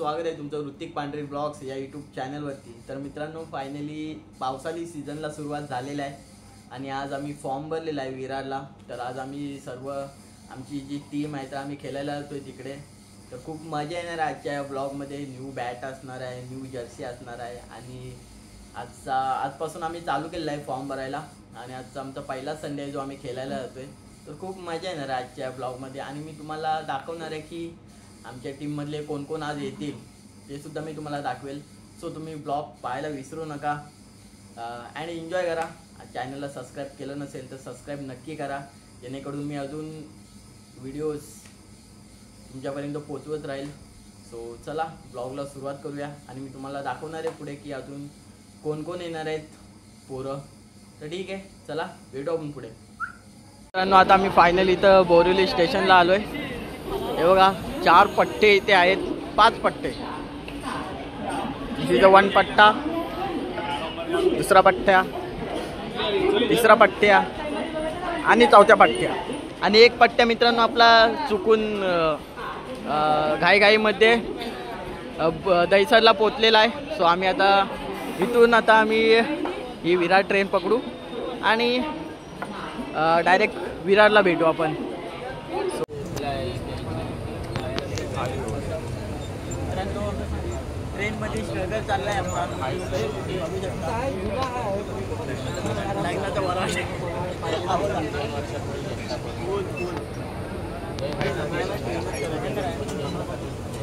स्वागत आहे तुमचं ऋतिक पांढरे ब्लॉग्स या यूट्यूब चॅनलवरती। तर मित्रांनो, फायनली पावसाळी सीझनला सुरुवात झालेली आहे आणि आज आम्ही फॉर्म भरलेला आहे विरारला। तर आज आम्ही सर्व आमची जी टीम आहे तर आम्ही खेळायला जातोय तिकडे। तर खूप मजा येणार आहे आजच्या ब्लॉगमध्ये। न्यू बॅट असणार आहे, न्यू जर्सी असणार आहे आणि आजपासून आम्ही चालू केलेला आहे फॉर्म भरायला आणि आजचा आमचा पहिला संडे आहे जो आम्ही खेळायला जातोय। तर खूप मजा येणार आहे आजच्या ब्लॉगमध्ये आणि मी तुम्हाला दाखवणार आहे की आमच्या टीममधले कोण कोण आज येतील ते सुद्धा मी तुम्हाला दाखवेल। सो तुम्ही ब्लॉग पाहायला विसरू नका आणि एन्जॉय करा। चॅनलला सबस्क्राईब केलं नसेल तर सबस्क्राईब नक्की करा, जेणेकरून मी अजून व्हिडिओज तुमच्यापर्यंत पोचवत राहील। सो चला ब्लॉगला सुरुवात करूया आणि मी तुम्हाला दाखवणार आहे पुढे की अजून कोण कोण येणार आहेत पोरं। तर ठीक आहे, चला भेटू आपण पुढे। मित्रांनो, आता मी फायनली इथं बोरिवली स्टेशनला आलो आहे। हे बघा, 4 पट्टे इथे आहेत, 5 पट्टे। तिथं 1 पट्टा, दुसरा पट्ट्या, तिसरा पट्ट्या आणि चौथ्या पट्ट्या आणि 1 पट्ट्या मित्रांनो आपला चुकून घाईघाईमध्ये दहीसरला पोचलेला आहे। सो आम्ही आता इथून आम्ही ही विरार ट्रेन पकडू आणि डायरेक्ट विरारला भेटू आपण। ट्रेनमध्ये स्ट्रगल चालला आहे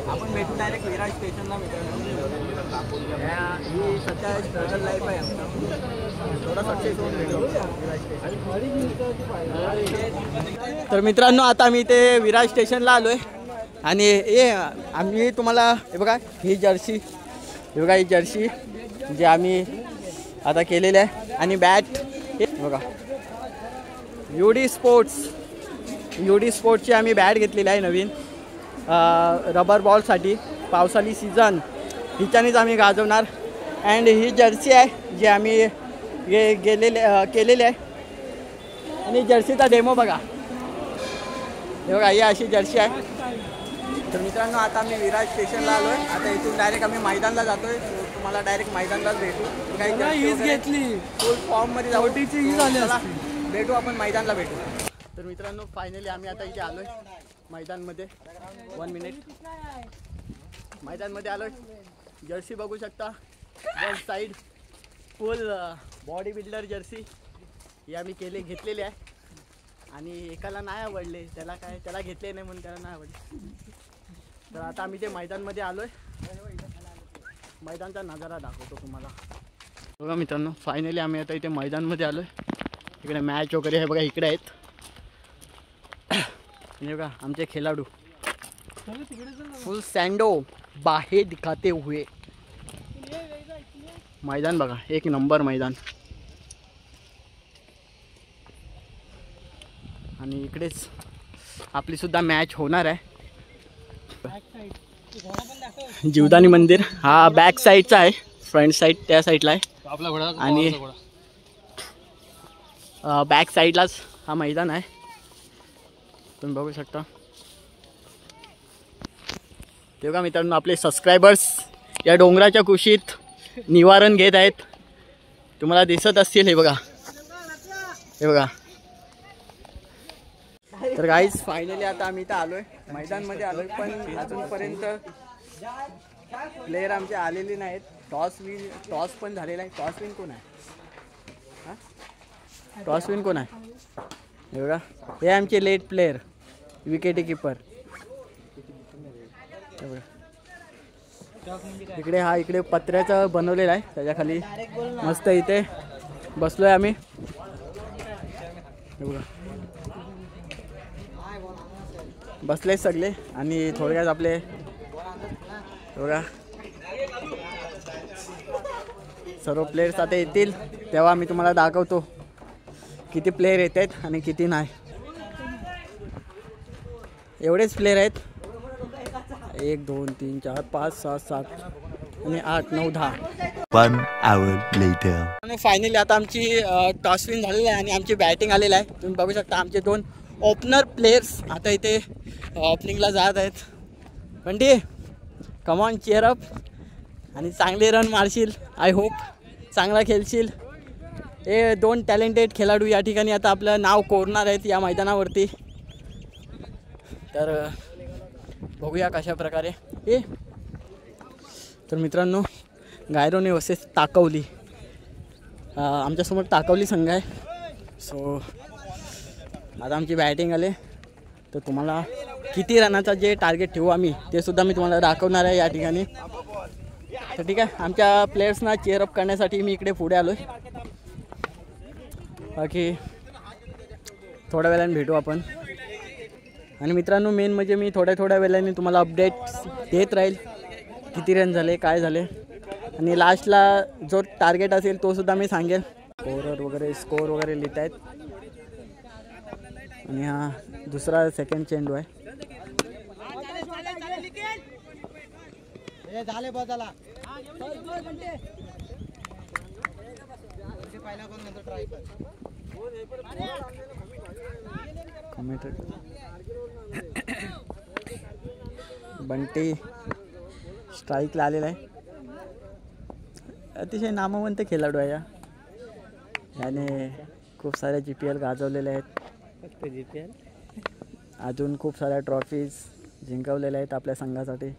आपण भेटू डायरेक्ट विरार स्टेशनला ही सध्या स्ट्रगल लाईफ आहे थोडा सक्सेस होऊन भेटू। तर मित्रांनो, आता आम्ही इथे विरार स्टेशनला आलो आहे आणि आम्ही तुम्हाला हे बघा ही जर्सी, हे बघा ही जर्सी जे आम्ही आता केलेली आहे आणि बॅट हे बघा युडी स्पोर्ट्सची आम्ही बॅट घेतलेली आहे नवीन रबर बॉलसाठी। पावसाळी सीझन हिच्यानेच आम्ही गाजवणार। अँड ही जर्सी आहे जी आम्ही केलेली आहे आणि जर्सीचा डेमो बघा, हे बघा ही अशी जर्सी आहे। तर मित्रांनो, आता आम्ही विरार स्टेशनला आलो आहे। आता इथून डायरेक्ट आम्ही मैदानला जातो आहे। तुम्हाला डायरेक्ट मैदानलाच भेटू। हीच घेतली फुल फॉर्ममध्ये जाऊ, भेटू आपण मैदानला भेटू। तर मित्रांनो, फायनली आम्ही आता इथे आलो आहे मैदानमध्ये। 1 मिनिट, मैदानमध्ये आलो आहे। जर्सी बघू शकता, one side full bodybuilder jersey ही आम्ही घेतलेली आहे आणि एकाला नाही आवडले, त्याला घेतले नाही म्हणून त्याला नाही आवडले। तर आता आम्ही ते मैदानमध्ये आलो आहे, मैदानचा नजारा दाखवतो तुम्हाला। बघा मित्रांनो, फायनली आम्ही आता इथे मैदानमध्ये आलो आहे। इकडे मॅच वगैरे हे बघा इकडे आहेत हे बघा आमचे खेळाडू फुल सँडो बाहेर दिखाते हुए। मैदान बघा, एक नंबर मैदान आणि इकडेच आपली सुद्धा मॅच होणार आहे। जीवदानी मंदिर हा बॅक साईडचा आहे, फ्रंट साईड त्या साईडला आहे आणि बॅक साईडलाच हा मैदान आहे, तुम्ही बघू शकता। तेव्हा मित्रांनो, आपले सबस्क्रायबर्स या डोंगराच्या कुशीत निवारण घेत आहेत, तुम्हाला दिसत असतील। हे बघा, हे बघा। तर गाईज फायनली आता आम्ही इथं आलोय, मैदानमध्ये आलोय, पण अजूनपर्यंत प्लेयर आमचे आलेले नाहीत। टॉस पण झालेला आहे। टॉस विन कोण आहे? टॉस विन कोण आहे? हे बघा, हे आमचे लेट प्लेयर, विकेट कीपर। इकडे पत्र्याचं बनवलेलं आहे, त्याच्या खाली मस्त इथे बसलोय आम्ही। हे बघा बसले सगळे आणि थोडक्यात आपले बघा सर्व प्लेयर्स आता येतील तेव्हा मी तुम्हाला दाखवतो किती प्लेयर येत आहेत आणि किती नाही। एवढेच प्लेयर आहेत, 1 2 3 4 5 6 7 आणि 8 9 10। 1 hour later फायनली आता आमची टॉस विन झालेली आहे आणि आमची बॅटिंग आलेली आहे। तुम्ही बघू शकता आमचे 2 ओपनर प्लेयर्स आता इथे ओपनिंगला जात आहेत। बंटी कमॉन चेअर अप आणि चांगले रन मारशील. आय होप चांगला खेळशील. हे 2 टॅलेंटेड खेळाडू या ठिकाणी आता आपलं नाव कोरणार आहेत या मैदानावरती. तर बघूया कशा प्रकारे. तर मित्रांनो गायरोने वर्सेस ताकवली, आमच्यासमोर ताकवली संघ आहे. सो आता आमची बॅटिंग आले. तर तुम्हाला किती रनाचा जे टार्गेट ठेवू आम्ही ते सुद्धा मी तुम्हाला दाखवणार आहे या ठिकाणी. तर ठीक आहे, आमच्या प्लेयर्सना चेअरअप करण्यासाठी मी इकडे पुढे आलो आहे. बाकी थोड्या वेळाने भेटू आपण. आणि मित्रांनो मेन म्हणजे मी थोड्या वेळाने तुम्हाला अपडेट्स देत राहील, किती रन झाले काय झाले. आणि लास्टला जो टार्गेट असेल तो सुद्धा मी सांगेल. स्कोर वगैरे लिहित आहेत. आणि हा दुसरा सेकंड चेंडू आहे. बंटी स्ट्राईकला आलेला आहे. अतिशय नामवंत खेळाडू आहे याने खूप साऱ्या GPL गाजवलेल्या आहेत. अजून खूप साऱ्या ट्रॉफीज जिंकवलेल्या आहेत आपल्या संघासाठी.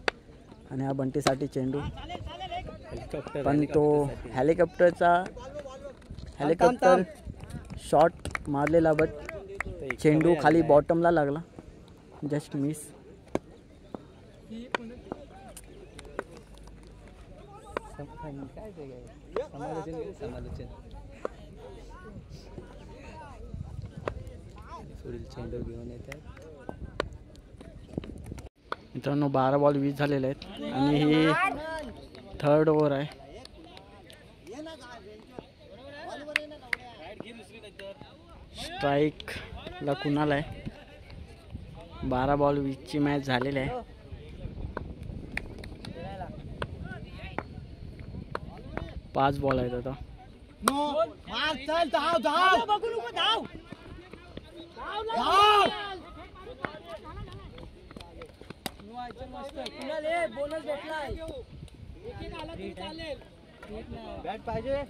आणि हा बंटीसाठी चेंडू, पण तो हेलिकॉप्टर शॉट मारलेला, बट चेंडू खाली बॉटमला लागला, जस्ट मिस. मित्रांनो 12 बॉल 20 झालेले आहेत आणि ही 3rd ओव्हर आहे. स्ट्राईकला कुणाला आहे. 12 बॉल 20ची मॅच झालेली आहे. पाच बॉल आहेत आता. बॅट पाहिजे.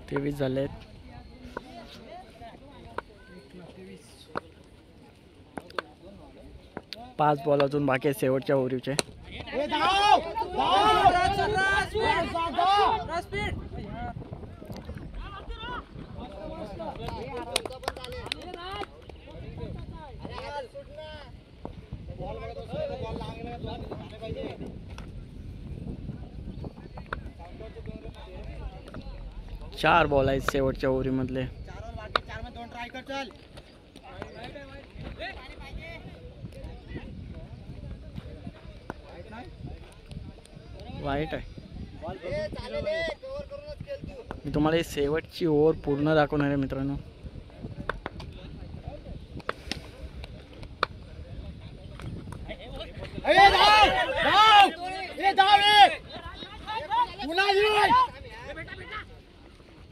23 झालेत. पाच बॉल अजून बाकी आहेत शेवटच्या ओव्हरचे. चार बॉल आहेत शेवटच्या ओव्हरीमधले. वाईट आहे. मी तुम्हाला शेवटची ओव्हर पूर्ण दाखवणार आहे मित्रांनो.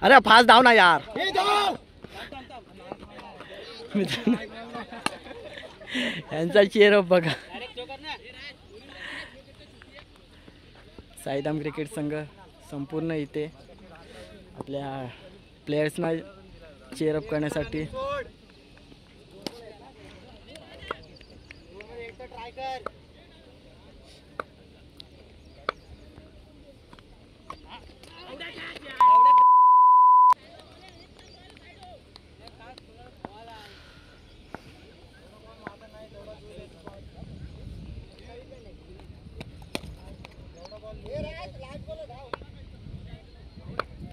अरे फास्ट धाव ना यार. यांचा चेहरा बघा. साईदाम क्रिकेट संघ संपूर्ण इथे आपल्या प्लेयर्सना चेअरअप करण्यासाठी.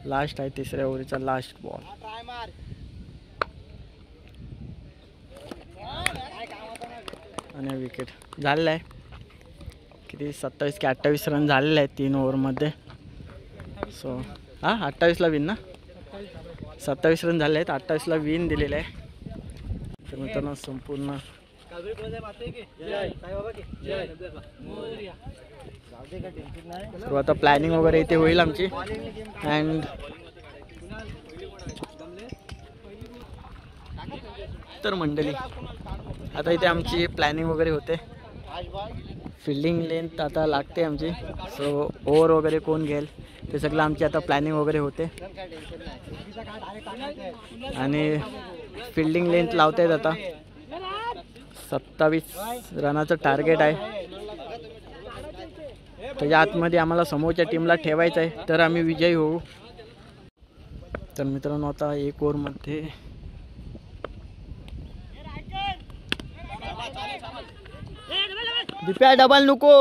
लास्ट आहे तिसऱ्या ओव्हरीचा लास्ट बॉल. आणि विकेट झालेला आहे. किती 27 की 28 रन झालेले आहेत 3 ओव्हरमध्ये. सो हां 28ला विन ना. 27 रन झाले आहेत, 28ला विन दिलेलं आहे. तर मित्रांनो संपूर्ण आता प्लॅनिंग वगैरे इथे होईल आमची. अँड तर मंडळी आता इथे आमची प्लॅनिंग वगैरे होते. फिल्डिंग लेंथ आता लागते आमची. सो ओव्हर वगैरे कोण घेईल ते सगळं आमची आता प्लॅनिंग वगैरे होते. आणि फिल्डिंग लेंथ लावतायत आता 27 रनाचं टार्गेट आहे. त्याच्या आतमध्ये आम्हाला समोरच्या टीमला ठेवायचं आहे तर आम्ही विजयी होऊ. तर मित्रांनो आता 1 ओव्हरमध्ये दिप्या डबल नको.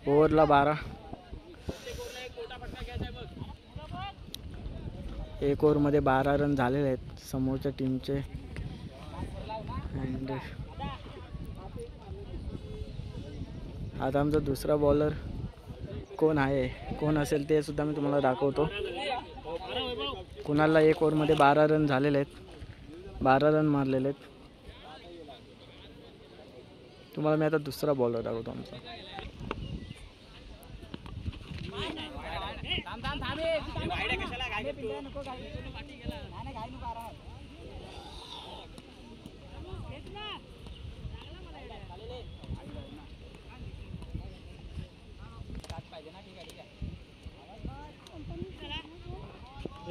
ओव्हरला 12. 1 ओव्हरमध्ये 12 रन झालेले आहेत समोरच्या टीमचे. अँड आता आमचा दुसरा बॉलर कोण आहे कोण असेल ते सुद्धा मी तुम्हाला दाखवतो. कुणाला 1 ओव्हरमध्ये 12 रन झालेले आहेत. 12 रन मारलेले आहेत. तुम्हाला मी आता दुसरा बॉलर दाखवतो आमचा.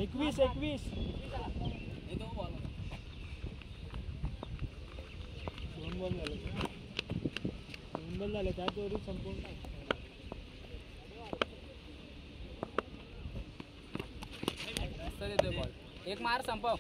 एकवीस दोन बॉल झाले त्याच्यावरच संपूर्ण बॉल. एक मार संपव.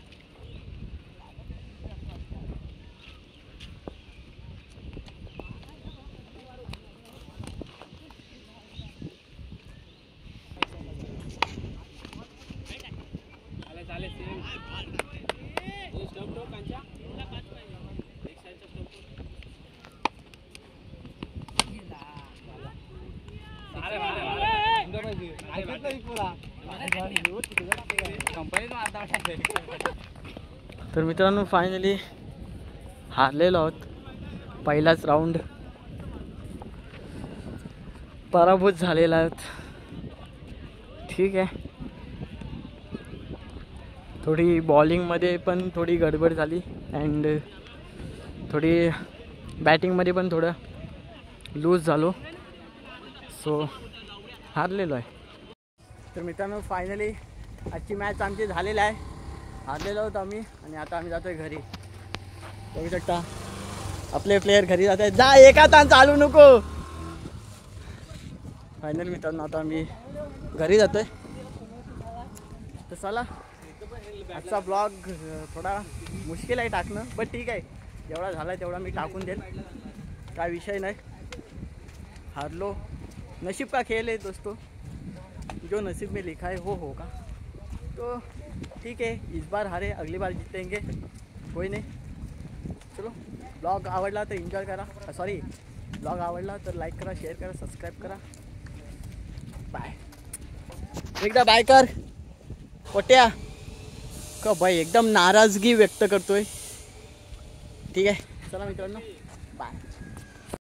तर मित्रांनो फायनली हारलेलो आहोत. पहिलाच राऊंड पराभूत झालेला आहोत. ठीक आहे. थोडी बॉलिंगमध्ये पण थोडी गडबड झाली अँड थोडी बॅटिंगमध्ये पण थोडं लूज झालो. सो हारलेलो आहे. तर मित्रांनो फायनली आजची मॅच आमची झालेली आहे. हारलेलो आहोत आम्ही आणि आता आम्ही जातोय घरी. बघू शकता आपले प्लेयर घरी जात आहेत. जा एका ताण चालू नको. फायनल मित्रांनो आता आम्ही घरी जातोय. तर चला आजचा ब्लॉग थोडा मुश्किल आहे टाकणं पण ठीक आहे. जेवढा झाला तेवढा मी टाकून देईल. काय विषय नाही. हारलो नसीब का खेल है दोस्तों. जो नसीब में लिखा है वो होगा. तो ठीक है इस बार हारे अगली बार जीतेंगे. कोई नाही. चलो ब्लॉग आवडला तर एन्जॉय करा. सॉरी ब्लॉग आवडला तर लाईक करा शेअर करा सबस्क्राईब करा. बाय. एकदा बाय कर पोट्या. का बाई एकदम नाराजगी व्यक्त करतोय. ठीक आहे चला मित्रांनो बाय.